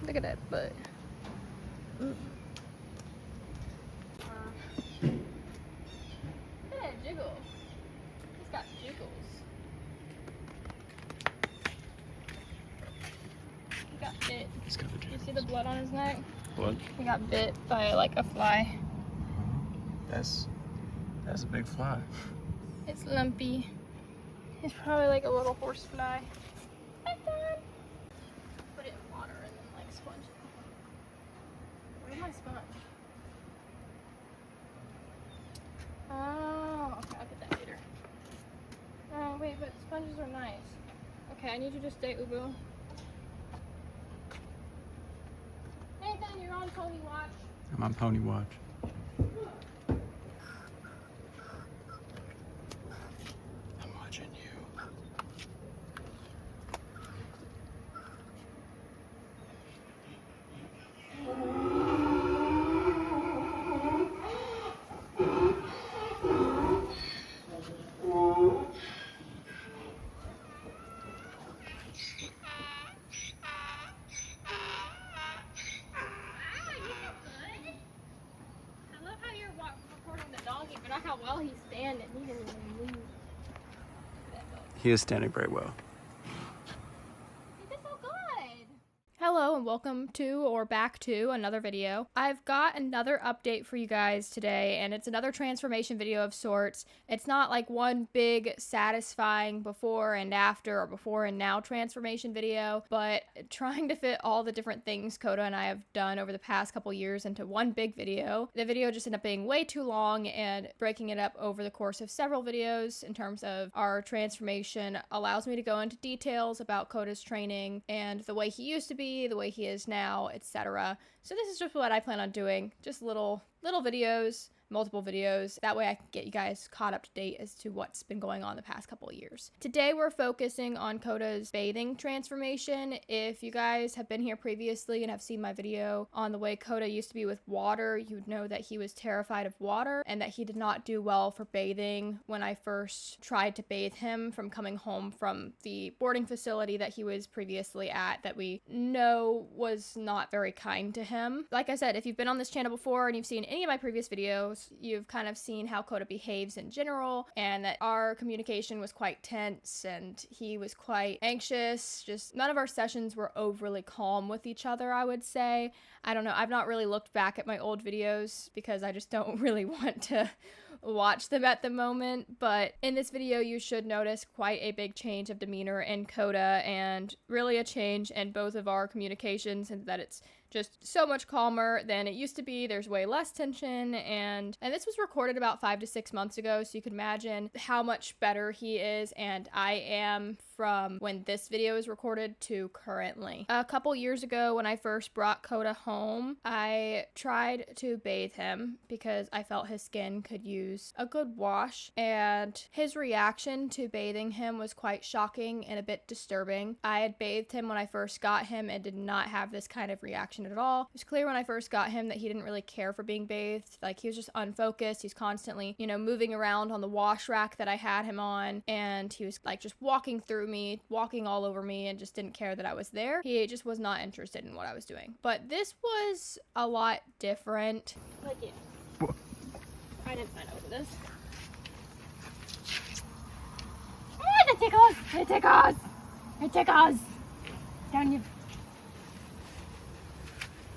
Look at that butt. Look at that jiggle. He's got jiggles. He got bit. He's got the jiggles. You see the blood on his neck? Blood? He got bit by like a fly. That's a big fly. It's lumpy. It's probably like a little horse fly. Hi, Dad. Put it in water and then like sponge it. Where's my sponge? Oh, okay, I'll get that later. Oh, wait, but sponges are nice. Okay, I need you to stay ubu. Nathan, you're on Pony Watch. I'm on Pony Watch. I'm watching you. Not how well he's standing. He didn't even move. Look at that dog. He is standing very well. He did so good. Hello and welcome to or back to another video. I've got another update for you guys today, and it's another transformation video of sorts. It's not like one big satisfying before and after or before and now transformation video, but trying to fit all the different things Kota and I have done over the past couple years into one big video. The video just ended up being way too long, and breaking it up over the course of several videos in terms of our transformation allows me to go into details about Kota's training and the way he used to be, the way he is now, etc. So this is just what I plan on doing, just little videos, multiple videos. That way I can get you guys caught up to date as to what's been going on the past couple of years. Today we're focusing on Kota's bathing transformation. If you guys have been here previously and have seen my video on the way Kota used to be with water, you would know that he was terrified of water and that he did not do well for bathing when I first tried to bathe him from coming home from the boarding facility that he was previously at, that we know was not very kind to him. Like I said, if you've been on this channel before and you've seen any of my previous videos, you've kind of seen how Kota behaves in general, and that our communication was quite tense and he was quite anxious. Just none of our sessions were overly calm with each other, I would say. I don't know, I've not really looked back at my old videos because I just don't really want to watch them at the moment, but in this video you should notice quite a big change of demeanor in Kota, and really a change in both of our communications, and that it's just so much calmer than it used to be. There's way less tension, and this was recorded about 5 to 6 months ago, so you can imagine how much better he is and I am from when this video is recorded to currently. A couple years ago when I first brought Kota home, I tried to bathe him because I felt his skin could use a good wash, and his reaction to bathing him was quite shocking and a bit disturbing. I had bathed him when I first got him and did not have this kind of reaction at all. It was clear when I first got him that he didn't really care for being bathed. Like, he was just unfocused. He's constantly, you know, moving around on the wash rack that I had him on, and he was like just walking through me, walking all over me, and just didn't care that I was there. He just was not interested in what I was doing. But this was a lot different. Like, yeah. I didn't sign over this. Ah, it tickles! It tickles! It tickles! Down you.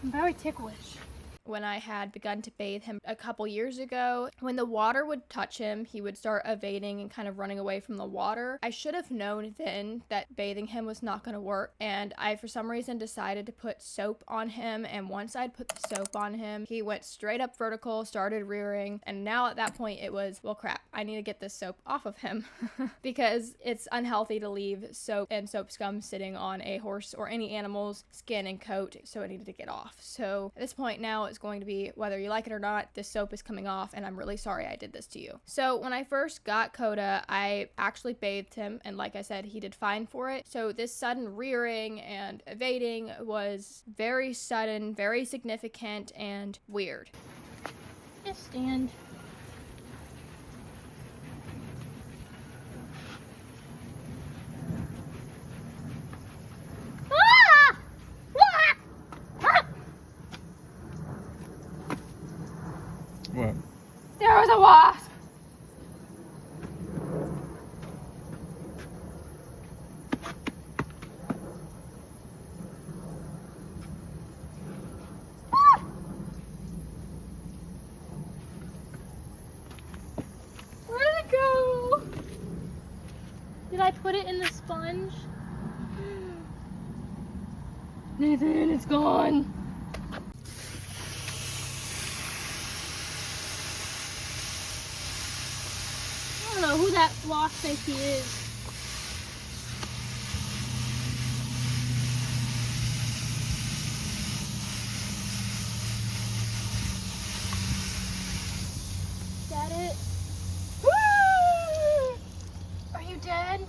I'm very ticklish. When I had begun to bathe him a couple years ago, when the water would touch him, he would start evading and kind of running away from the water. I should have known then that bathing him was not going to work, and I for some reason decided to put soap on him, and once I'd put the soap on him, he went straight up vertical, started rearing, and now at that point it was, well crap, I need to get this soap off of him because it's unhealthy to leave soap and soap scum sitting on a horse or any animal's skin and coat, so it needed to get off. So at this point now, it's going to be whether you like it or not, this soap is coming off, and I'm really sorry I did this to you. So when I first got Kota, I actually bathed him, and like I said, he did fine for it. So this sudden rearing and evading was very sudden, very significant, and weird. Just stand. Ah! Ah! lost. Where did it go? Did I put it in the sponge? Nathan, it's gone. I don't know who that floss thinks he is. Is that it? Woo! Are you dead?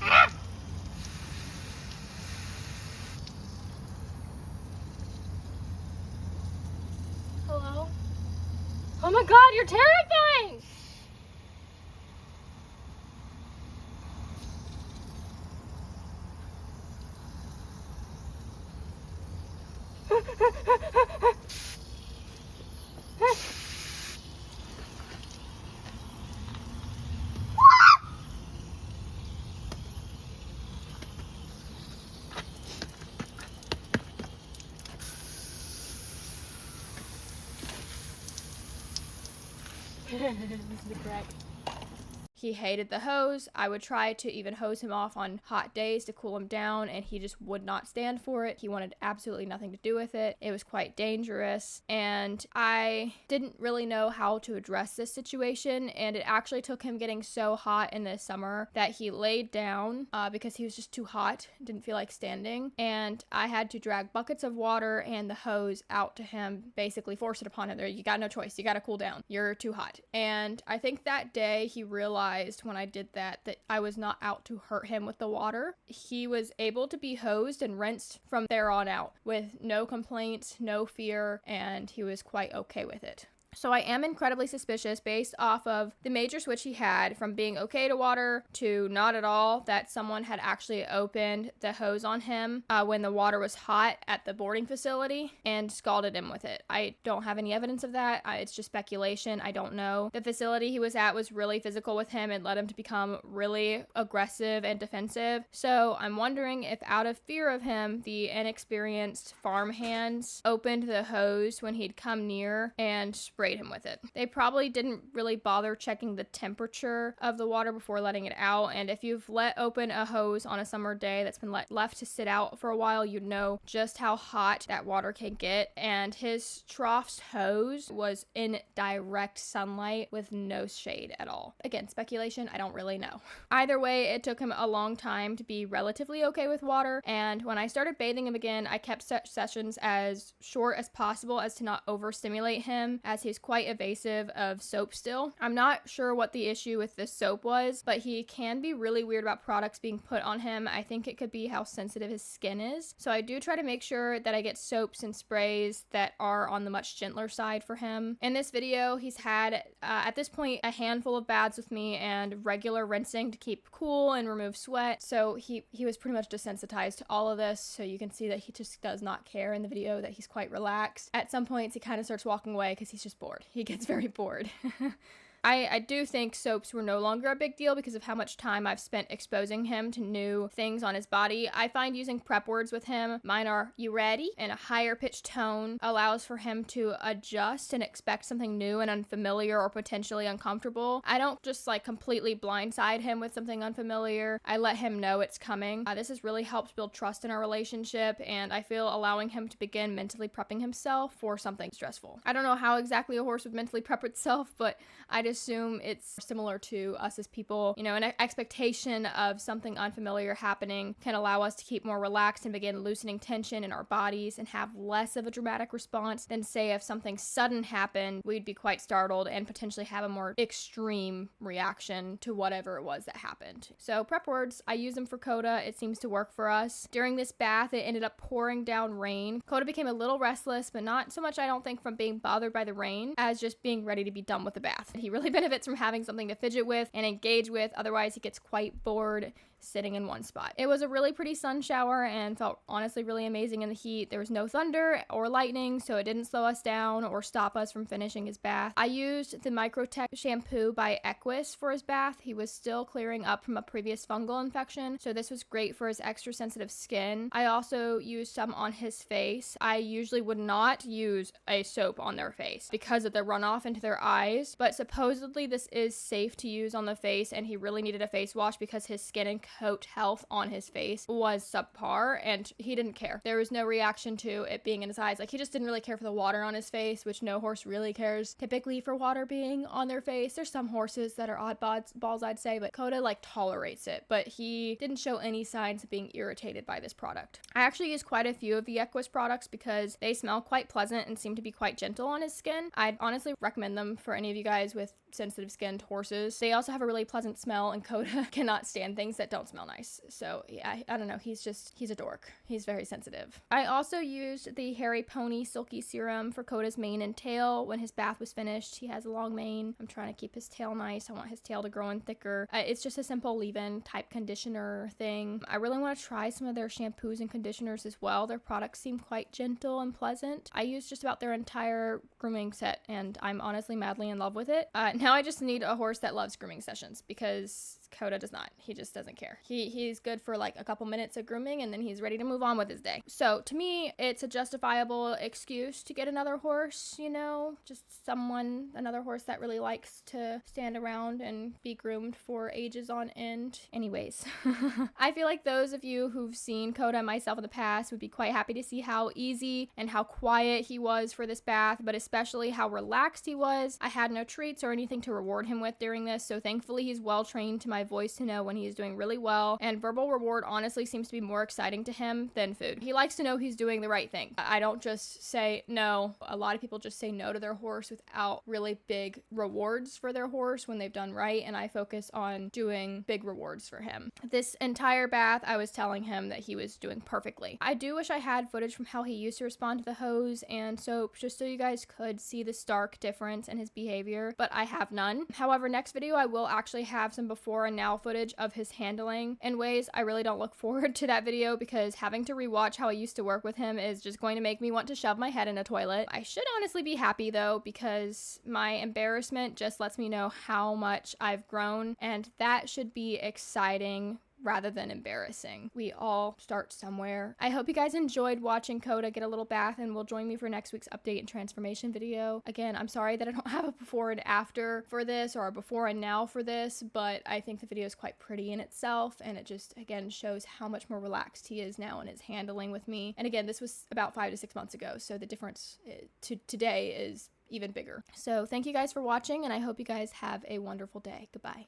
Ah! Hello? Oh my god, you're terrifying! This is the crack. He hated the hose. I would try to even hose him off on hot days to cool him down, and he just would not stand for it. He wanted absolutely nothing to do with it. It was quite dangerous, and I didn't really know how to address this situation, and it actually took him getting so hot in the summer that he laid down because he was just too hot, didn't feel like standing, and I had to drag buckets of water and the hose out to him, basically force it upon him. There, you got no choice. You got to cool down. You're too hot. And I think that day he realized when I did that I was not out to hurt him with the water. He was able to be hosed and rinsed from there on out with no complaints, no fear, and he was quite okay with it. So I am incredibly suspicious based off of the major switch he had from being okay to water to not at all, that someone had actually opened the hose on him when the water was hot at the boarding facility and scalded him with it. I don't have any evidence of that. It's just speculation. I don't know. The facility he was at was really physical with him and led him to become really aggressive and defensive. So I'm wondering if out of fear of him, the inexperienced farm hands opened the hose when he'd come near and sprayed him with it. They probably didn't really bother checking the temperature of the water before letting it out, and if you've let open a hose on a summer day that's been left to sit out for a while, you know just how hot that water can get. And his trough's hose was in direct sunlight with no shade at all. Again, speculation, I don't really know. Either way, it took him a long time to be relatively okay with water, and when I started bathing him again, I kept sessions as short as possible as to not overstimulate him, as he's quite evasive of soap still. I'm not sure what the issue with the soap was, but he can be really weird about products being put on him. I think it could be how sensitive his skin is. So I do try to make sure that I get soaps and sprays that are on the much gentler side for him. In this video, he's had, at this point, a handful of baths with me and regular rinsing to keep cool and remove sweat. So he was pretty much desensitized to all of this. So you can see that he just does not care in the video, that he's quite relaxed. At some points, he kind of starts walking away because he's just bored. He gets very bored. I do think soaps were no longer a big deal because of how much time I've spent exposing him to new things on his body. I find using prep words with him, mine are "you ready?" and a higher pitched tone, allows for him to adjust and expect something new and unfamiliar or potentially uncomfortable. I don't just like completely blindside him with something unfamiliar. I let him know it's coming. This has really helped build trust in our relationship, and I feel allowing him to begin mentally prepping himself for something stressful. I don't know how exactly a horse would mentally prep itself, but I'd assume it's similar to us as people. You know, an expectation of something unfamiliar happening can allow us to keep more relaxed and begin loosening tension in our bodies and have less of a dramatic response than, say, if something sudden happened, we'd be quite startled and potentially have a more extreme reaction to whatever it was that happened. So prep words, I use them for Koda. It seems to work for us. During this bath, it ended up pouring down rain. Koda became a little restless, but not so much, I don't think, from being bothered by the rain as just being ready to be done with the bath. He really benefits from having something to fidget with and engage with. Otherwise, he gets quite bored sitting in one spot. It was a really pretty sun shower and felt honestly really amazing in the heat. There was no thunder or lightning, so it didn't slow us down or stop us from finishing his bath. I used the Microtech shampoo by Equus for his bath. He was still clearing up from a previous fungal infection, so this was great for his extra sensitive skin. I also used some on his face. I usually would not use a soap on their face because of the runoff into their eyes, but supposedly this is safe to use on the face, and he really needed a face wash because his skin and coat health on his face was subpar, and he didn't care. There was no reaction to it being in his eyes. Like, he just didn't really care for the water on his face, which no horse really cares typically for water being on their face. There's some horses that are oddballs, I'd say, but Kota like tolerates it, but he didn't show any signs of being irritated by this product. I actually use quite a few of the Equus products because they smell quite pleasant and seem to be quite gentle on his skin. I'd honestly recommend them for any of you guys with sensitive skinned horses. They also have a really pleasant smell, and Kota cannot stand things that don't smell nice. So yeah, I don't know, he's a dork. He's very sensitive. I also used the Hairy Pony Silky Serum for Kota's mane and tail when his bath was finished. He has a long mane. I'm trying to keep his tail nice. I want his tail to grow in thicker. It's just a simple leave-in type conditioner thing. I really want to try some of their shampoos and conditioners as well. Their products seem quite gentle and pleasant. I used just about their entire grooming set, and I'm honestly madly in love with it. Now I just need a horse that loves grooming sessions, because Kota does not. He just doesn't care. He's good for like a couple minutes of grooming, and then he's ready to move on with his day. So to me, it's a justifiable excuse to get another horse, you know, just another horse that really likes to stand around and be groomed for ages on end. Anyways, I feel like those of you who've seen Kota and myself in the past would be quite happy to see how easy and how quiet he was for this bath, but especially how relaxed he was. I had no treats or anything to reward him with during this, so thankfully he's well trained to my voice to know when he is doing really well, and verbal reward honestly seems to be more exciting to him than food. He likes to know he's doing the right thing. I don't just say no. A lot of people just say no to their horse without really big rewards for their horse when they've done right, and I focus on doing big rewards for him. This entire bath, I was telling him that he was doing perfectly. I do wish I had footage from how he used to respond to the hose and soap, just so you guys could see the stark difference in his behavior, but I have none. However, next video I will actually have some before and now footage of his handling in ways I really don't look forward to that video, because having to rewatch how I used to work with him is just going to make me want to shove my head in a toilet. I should honestly be happy though, because my embarrassment just lets me know how much I've grown, and that should be exciting rather than embarrassing. We all start somewhere. I hope you guys enjoyed watching Kota get a little bath, and will join me for next week's update and transformation video. Again, I'm sorry that I don't have a before and after for this, or a before and now for this, but I think the video is quite pretty in itself, and it just again shows how much more relaxed he is now in his handling with me. And again, this was about 5 to 6 months ago, so the difference to today is even bigger. So thank you guys for watching, and I hope you guys have a wonderful day. Goodbye.